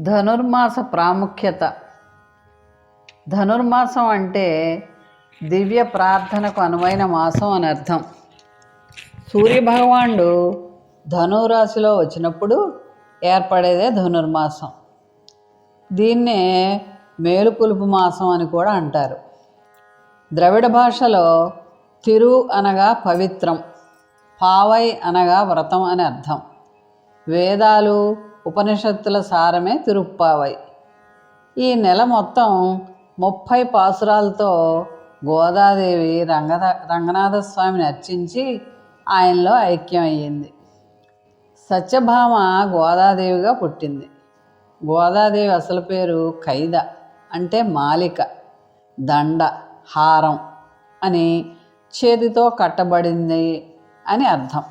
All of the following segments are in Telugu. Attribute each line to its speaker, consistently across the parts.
Speaker 1: ధనుర్మాస ప్రాముఖ్యత. ధనుర్మాసం అంటే దివ్య ప్రార్థనకు అనువైన మాసం అని అర్థం. సూర్యభగవానుడు ధనురాశిలో వచ్చినప్పుడు ఏర్పడేదే ధనుర్మాసం. దీన్నే మేలుకొలుపు మాసం అని కూడా అంటారు. ద్రవిడ భాషలో తిరు అనగా పవిత్రం, పావై అనగా వ్రతం అని అర్థం. వేదాలు ఉపనిషత్తుల సారమే తిరుప్పావై. ఈ నెల మొత్తం 30 పాసురాలతో గోదాదేవి రంగనాథస్వామిని అర్చించి ఆయనలో ఐక్యమయ్యింది. సత్యభామ గోదాదేవిగా పుట్టింది. గోదాదేవి అసలు పేరు కైద, అంటే మాలిక, దండ, హారం అని, చేతితో కట్టబడింది అని అర్థం.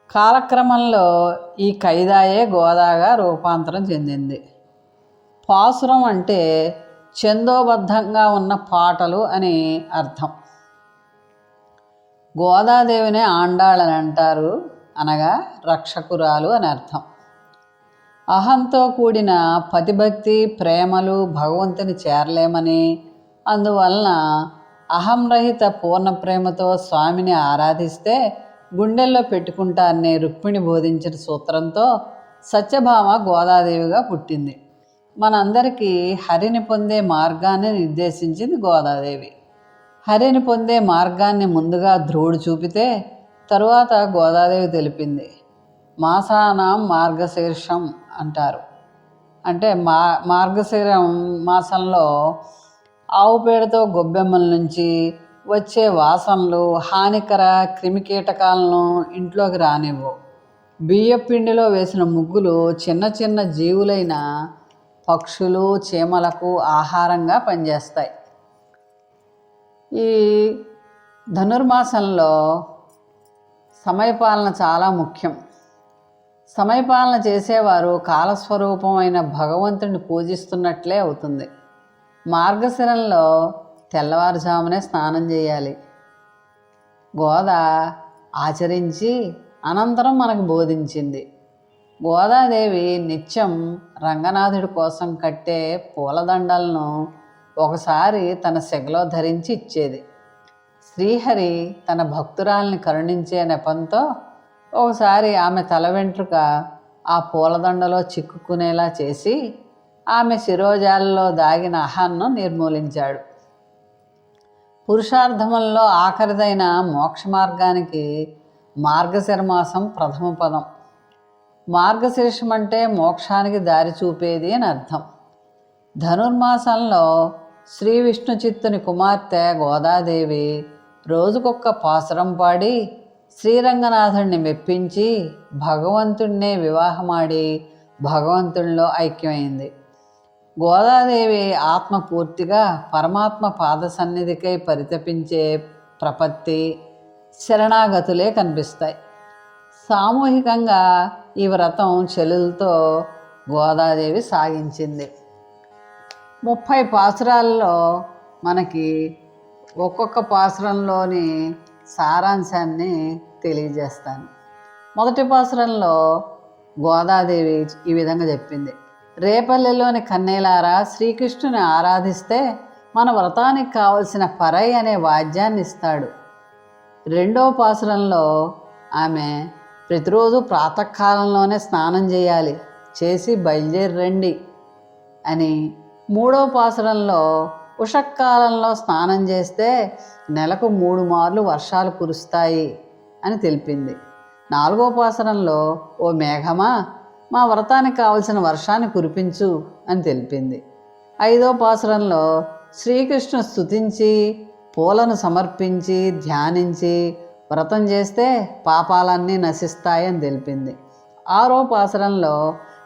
Speaker 1: కాలక్రమంలో ఈ కైదాయే గోదాగా రూపాంతరం చెందింది. పాసురం అంటే ఛందోబద్ధంగా ఉన్న పాటలు అని అర్థం. గోదాదేవినే ఆండాళ్ళని అంటారు, అనగా రక్షకురాలు అని అర్థం. అహంతో కూడిన పతిభక్తి ప్రేమలు భగవంతుని చేరలేమని, అందువలన అహంరహిత పూర్ణ ప్రేమతో స్వామిని ఆరాధిస్తే గుండెల్లో పెట్టుకుంటారనే రుక్మిణి బోధించిన సూత్రంతో సత్యభామ గోదాదేవిగా పుట్టింది. మనందరికీ హరిని పొందే మార్గాన్ని నిర్దేశించింది గోదాదేవి. హరిని పొందే మార్గాన్ని ముందుగా ధ్రువుడు చూపితే తరువాత గోదాదేవి తెలిపింది. మాసానాం మార్గశీర్షం అంటారు. అంటే మార్గశీరం మాసంలో ఆవు పేడతో గొబ్బెమ్మల నుంచి వచ్చే వాసనలు హానికర క్రిమికీటకాలను ఇంట్లోకి రానివ్వు. బియ్యపిండిలో వేసిన ముగ్గులు చిన్న చిన్న జీవులైన పక్షులు చీమలకు ఆహారంగా పనిచేస్తాయి. ఈ ధనుర్మాసంలో సమయపాలన చాలా ముఖ్యం. సమయపాలన చేసేవారు కాలస్వరూపమైన భగవంతుడిని పూజిస్తున్నట్లే అవుతుంది. మార్గశిరంలో తెల్లవారుజామునే స్నానం చేయాలి. గోద ఆచరించి అనంతరం మనకు బోధించింది. గోదాదేవి నిత్యం రంగనాథుడి కోసం కట్టే పూలదండలను ఒకసారి తన సెగలో ధరించి ఇచ్చేది. శ్రీహరి తన భక్తురాల్ని కరుణించే నెపంతో ఒకసారి ఆమె తల వెంట్రుక ఆ పూలదండలో చిక్కుకునేలా చేసి ఆమె శిరోజాలలో దాగిన అహాన్ని నిర్మూలించాడు. పురుషార్థములలో ఆఖరిదైన మోక్ష మార్గానికి మార్గశిరమాసం ప్రథమ పదం. మార్గశీర్షం అంటే మోక్షానికి దారి చూపేది అని అర్థం. ధనుర్మాసంలో శ్రీ విష్ణు చిత్తుని కుమార్తె గోదాదేవి రోజుకొక్క పాసురం పాడి శ్రీరంగనాథుడిని మెప్పించి భగవంతుడినే వివాహమాడి భగవంతుడిలో ఐక్యమైంది. గోదాదేవి ఆత్మ పూర్తిగా పరమాత్మ పాద సన్నిధికై పరితపించే ప్రపత్తి శరణాగతులే కనిపిస్తాయి. సామూహికంగా ఈ వ్రతం చెలులతో గోదాదేవి సాగించింది. 30 పాసురాల్లో మనకి ఒక్కొక్క పాసురంలోని సారాంశాన్ని తెలియజేస్తాను. మొదటి పాసురంలో గోదాదేవి ఈ విధంగా చెప్పింది. రేపల్లెలోని కన్నేలారా, శ్రీకృష్ణుని ఆరాధిస్తే మన వ్రతానికి కావలసిన పరై అనే వాద్యాన్ని ఇస్తాడు. రెండవ పాసురంలో ఆమె ప్రతిరోజు ప్రాతకాలంలోనే స్నానం చేయాలి, చేసి బయలుదేరి రండి అని. మూడవ పాసురంలో ఉషక్కాలంలో స్నానం చేస్తే నెలకు 3 మార్లు వర్షాలు కురుస్తాయి అని తెలిపింది. నాలుగవ పాసురంలో ఓ మేఘమా, మా వ్రతానికి కావలసిన వర్షాన్ని కురిపించు అని తెలిపింది. ఐదో పాసురంలో శ్రీకృష్ణు స్తుతించి పూలను సమర్పించి ధ్యానించి వ్రతం చేస్తే పాపాలన్నీ నశిస్తాయని తెలిపింది. ఆరో పాసురంలో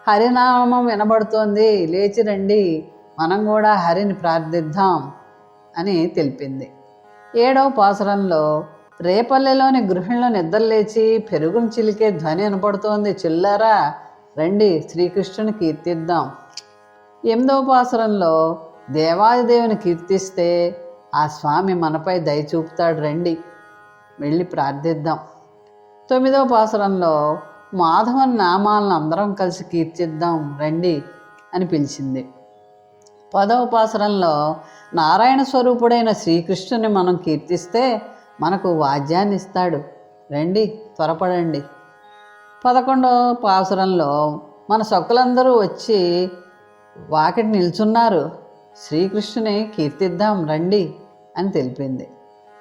Speaker 1: హరినామం వినబడుతోంది, లేచి రండి, మనం కూడా హరిని ప్రార్థిద్దాం అని తెలిపింది. ఏడవ పాసురంలో రేపల్లెలోని గృహిణులు నిద్రలేచి పెరుగును చిలికే ధ్వని వినపడుతోంది, చిల్లరా రండి శ్రీకృష్ణుని కీర్తిద్దాం. 8వ పాసురంలో దేవాదిదేవుని కీర్తిస్తే ఆ స్వామి మనపై దయ చూపుతాడు, రండి వెళ్ళి ప్రార్థిద్దాం. 9వ పాసురంలో మాధవన్ నామాలను అందరం కలిసి కీర్తిద్దాం రండి అని పిలిచింది. 10వ పాసురంలో నారాయణ స్వరూపుడైన శ్రీకృష్ణుని మనం కీర్తిస్తే మనకు వాద్యాన్ని ఇస్తాడు, రండి త్వరపడండి. 11వ పాసురంలో మన సొక్కులందరూ వచ్చి వాకిటి నిల్చున్నారు, శ్రీకృష్ణుని కీర్తిద్దాం రండి అని తెలిపింది.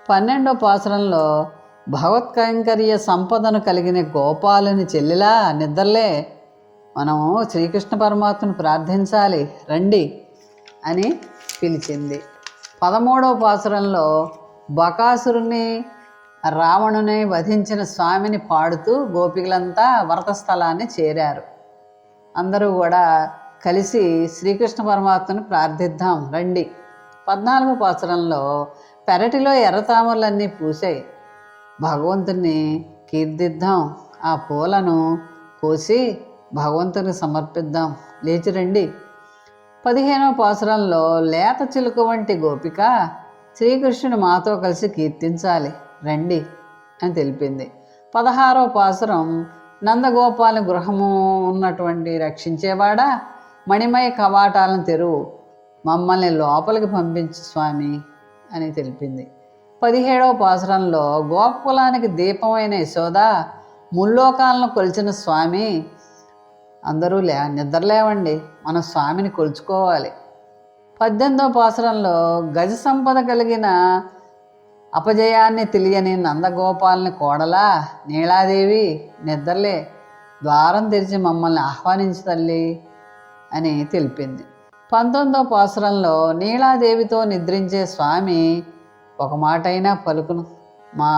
Speaker 1: 12వ పాసురంలో భగవత్కైంకర్య సంపదను కలిగిన గోపాలుని చెల్లిలా నిద్రలే, మనము శ్రీకృష్ణ పరమాత్మను ప్రార్థించాలి రండి అని పిలిచింది. 13వ పాసురంలో బకాసురుని రావణుని వధించిన స్వామిని పాడుతూ గోపికలంతా వ్రతస్థలాన్ని చేరారు. అందరూ కూడా కలిసి శ్రీకృష్ణ పరమాత్మను ప్రార్థిద్దాం రండి. 14వ పాసురంలో పెరటిలో ఎర్రతామరలన్నీ పూసాయి, భగవంతుని కీర్తిద్దాం, ఆ పూలను కోసి భగవంతునికి సమర్పిద్దాం, లేచి రండి. 15వ పాసురంలో లేత చిలుక వంటి గోపిక శ్రీకృష్ణుని మాతో కలిసి కీర్తించాలి రండి అని తెలిపింది. 16వ పాసురం నందగోపాల గృహము ఉన్నటువంటి రక్షించేవాడా, మణిమయ కవాటాలను తెరువు, మమ్మల్ని లోపలికి పంపించు స్వామి అని తెలిపింది. 17వ పాసురంలో గోకులానికి దీపమైన యశోద, ముల్లోకాలను కొలిచిన స్వామి, అందరూ నిద్రలేవండి, మన స్వామిని కొలుచుకోవాలి. 18వ పాసురంలో గజ సంపద కలిగిన అపజయాన్ని తెలియని నందగోపాలని కోడలా నీలాదేవి, నిద్రలే, ద్వారం తెరిచి మమ్మల్ని ఆహ్వానించు తల్లి అని తెలిపింది. 19వ పాసురంలో నీలాదేవితో నిద్రించే స్వామి ఒక మాటైనా పలుకును, మా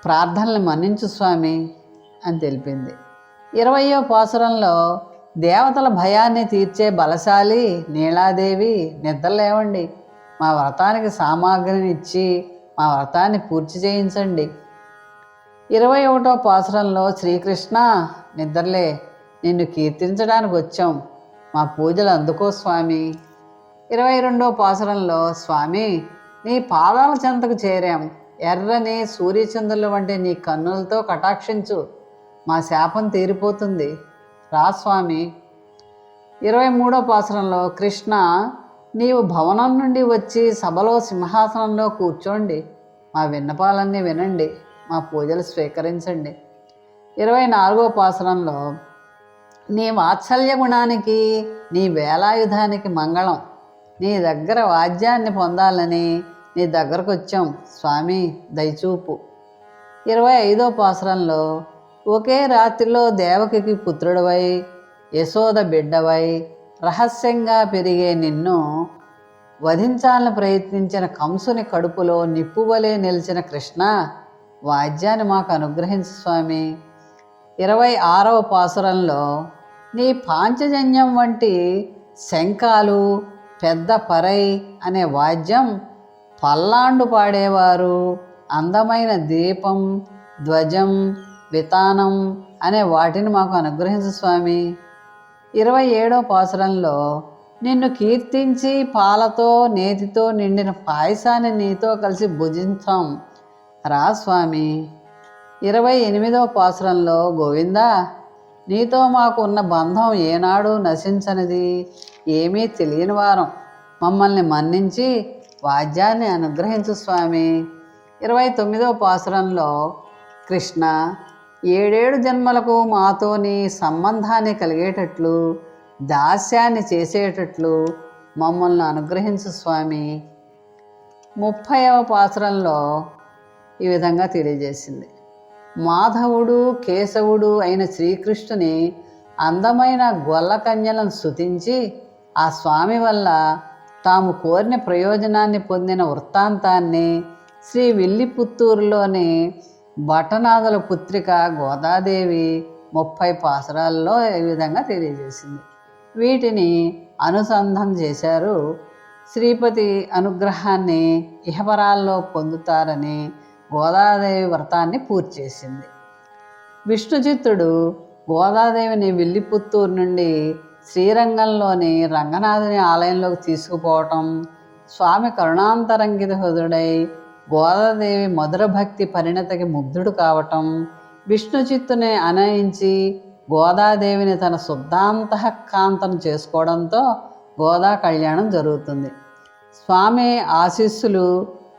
Speaker 1: ప్రార్థనల్ని మన్నించు స్వామి అని తెలిపింది. 20వ పాసురంలో దేవతల భయాన్ని తీర్చే బలశాలి నీలాదేవి, నిద్రలేవండి, మా వ్రతానికి సామాగ్రిని ఇచ్చి మా వ్రతాన్ని పూర్తి చేయించండి. 21వ పాసురంలో శ్రీకృష్ణ, నిద్రలే, నిన్ను కీర్తించడానికి వచ్చాం, మా పూజలు అందుకో స్వామి. 22వ పాసురంలో స్వామి, నీ పాదాల చెంతకు చేరాం, ఎర్రని సూర్యచంద్రుల వంటి నీ కన్నులతో కటాక్షించు, మా శాపం తీరిపోతుంది, రా స్వామి. 23వ పాసురంలో కృష్ణ, నీవు భవనం నుండి వచ్చి సభలో సింహాసనంలో కూర్చోండి, మా విన్నపాలన్నీ వినండి, మా పూజలు స్వీకరించండి. 24వ పాసురంలో నీ వాత్సల్య గుణానికి, నీ వేలాయుధానికి మంగళం, నీ దగ్గర వాద్యాన్ని పొందాలని నీ దగ్గరకు వచ్చాం స్వామి, దయచూపు. 25వ పాసురంలో ఒకే రాత్రిలో దేవకికి పుత్రుడవై యశోద బిడ్డవై రహస్యంగా పెరిగే నిన్ను వధించాలని ప్రయత్నించిన కంసుని కడుపులో నిప్పువలే నిలిచిన కృష్ణ, వాద్యాన్ని మాకు అనుగ్రహించు స్వామి. 26వ పాసురంలో నీ పాంచజన్యం వంటి శంఖాలు, పెద్ద పరై అనే వాద్యం, పల్లాండు పాడేవారు, అందమైన దీపం, ధ్వజం, వితానం అనే వాటిని మాకు అనుగ్రహించు స్వామి. 27వ పాసురంలో నిన్ను కీర్తించి పాలతో నేతితో నిండిన పాయసాన్ని నీతో కలిసి భుజించాం, రా స్వామి. 28వ పాసురంలో గోవిందా, నీతో మాకు ఉన్న బంధం ఏనాడు నశించనిది, ఏమీ తెలియని వారం, మమ్మల్ని మన్నించి వాద్యాన్ని అనుగ్రహించు స్వామి. 29వ పాసురంలో కృష్ణ, 7 జన్మలకు మాతోని సంబంధాన్ని కలిగేటట్లు, దాస్యాన్ని చేసేటట్లు మమ్మల్ని అనుగ్రహించు స్వామి. 30వ పాసురంలో ఈ విధంగా తెలియజేసింది, మాధవుడు కేశవుడు అయిన శ్రీకృష్ణుని అందమైన గొల్లకన్యలను స్తుతించి ఆ స్వామి వల్ల తాము కోరిన ప్రయోజనాన్ని పొందిన వృత్తాంతాన్ని శ్రీ విల్లిపుత్తూరులోని భట్టనాథుల పుత్రిక గోదాదేవి 30 పాసురాల్లో ఈ విధంగా తెలియజేసింది. వీటిని అనుసంధానం చేశారు. శ్రీపతి అనుగ్రహాన్ని ఇహపరాల్లో పొందుతారని గోదాదేవి వ్రతాన్ని పూర్తి చేసింది. విష్ణుచిత్తుడు గోదాదేవిని విల్లిపుత్తూరు నుండి శ్రీరంగంలోని రంగనాథుని ఆలయంలోకి తీసుకుపోవటం, స్వామి కరుణాంతరంగిత హృదయుడై గోదాదేవి మధుర భక్తి పరిణతికి ముగ్ధుడు కావటం, విష్ణుచిత్తుని అనయించి గోదాదేవిని తన శుద్ధాంతఃకాంతను చేసుకోవడంతో గోదా కళ్యాణం జరుగుతుంది. స్వామి ఆశీస్సులు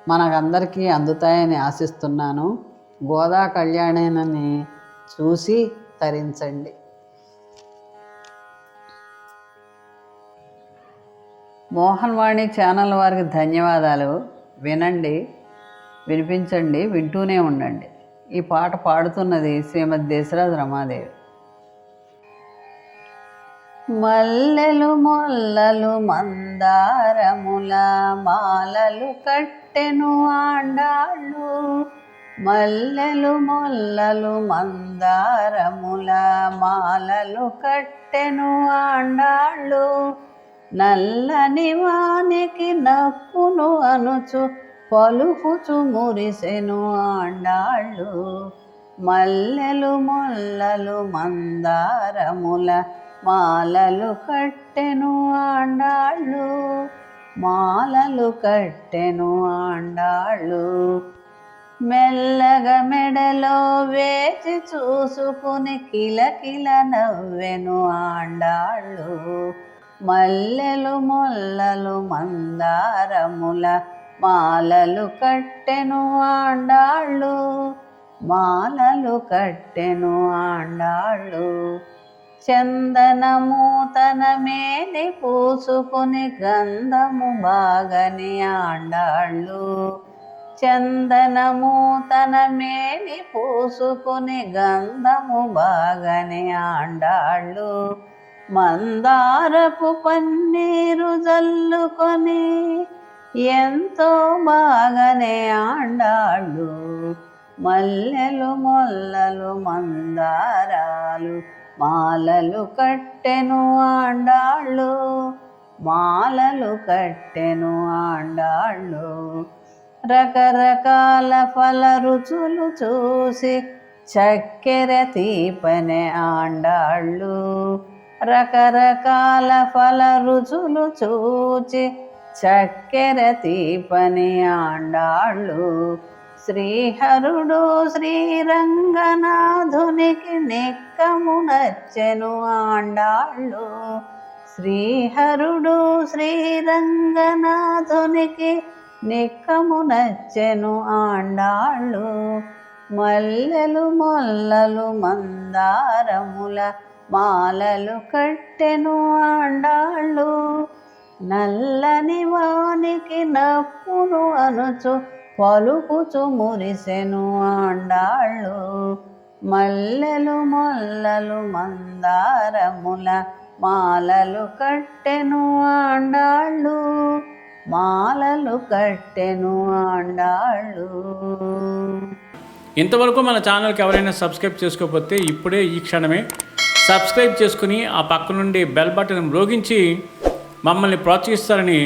Speaker 1: మనకందరికీ అందుతాయని ఆశిస్తున్నాను. గోదా కళ్యాణాన్ని చూసి తరించండి. మోహన్వాణి ఛానల్ వారికి ధన్యవాదాలు. వినండి, వినిపించండి, వింటూనే ఉండండి. ఈ పాట పాడుతున్నది శ్రీమతి దేశరాజు రమాదేవి. మల్లెలు మొల్లలు మందారముల మాలలు కట్టెను ఆండాళ్ళు, మల్లెలు మొల్లలు మందారముల మాలలు కట్టెను ఆండాళ్ళు, నల్లని వానికి నప్పును అనుచు పలుకుచు మురిసెను ఆండాళ్ళు, మల్లెలు మొల్లలు మందారముల మాలలు కట్టెను ఆండాళ్ళు, మాలలు కట్టెను ఆండాళ్ళు. మెల్లగా మెడలో వేచి చూసుకుని కిలకిల నవ్వెను ఆండాళ్ళు, మల్లెలు మొల్లలు మందారముల మాలలు కట్టెను ఆండాళ్ళు, మాలలు కట్టెను ఆండాళ్ళు. చందనము తన మేని పూసుకుని గంధము బాగని ఆండాళ్ళు, చందనము తన మేని పూసుకుని గంధము బాగని ఆండాళ్ళు, మందారపు పన్నీరు జల్లుకొని ఎంతో బాగనే ఆండాళ్ళు, మల్లెలు మొల్లలు మందారాలు మాలలు కట్టెను ఆండాళ్ళు, మాలలు కట్టెను ఆండాళ్ళు. రకరకాల ఫల రుచులు చూసి చక్కెర తీపనే ఆండాళ్ళు, రకరకాల ఫల రుచులు చూచి చక్కెర తీపని ఆండాళ్ళు. శ్రీహరుడు శ్రీరంగనాథునికి నిక్కము నచ్చెను ఆండాళ్ళు, శ్రీహరుడు శ్రీరంగనాథునికి నిక్కము నచ్చెను ఆండాళ్ళు, మల్లెలు మొల్లలు మందారముల మాలలు కట్టెను ఆండాళ్ళు, నల్లని వానికి నప్పును అనుచు పలుకుచు మురిసెను ఆండాళ్ళు, మల్లెలు మొల్లలు మందారముల మాలలు కట్టెను ఆండాళ్ళు, మాలలు కట్టెను ఆండాళ్ళు.
Speaker 2: ఇంతవరకు మన ఛానల్కి ఎవరైనా సబ్స్క్రైబ్ చేసుకోకపోతే ఇప్పుడే ఈ క్షణమే సబ్స్క్రైబ్ చేసుకుని ఆ పక్క నుండి బెల్ బటన్ మ్రోగించి మమ్మల్ని ప్రోత్సహిస్తారని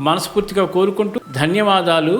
Speaker 2: మనస్ఫూర్తిగా కోరుకుంటూ ధన్యవాదాలు.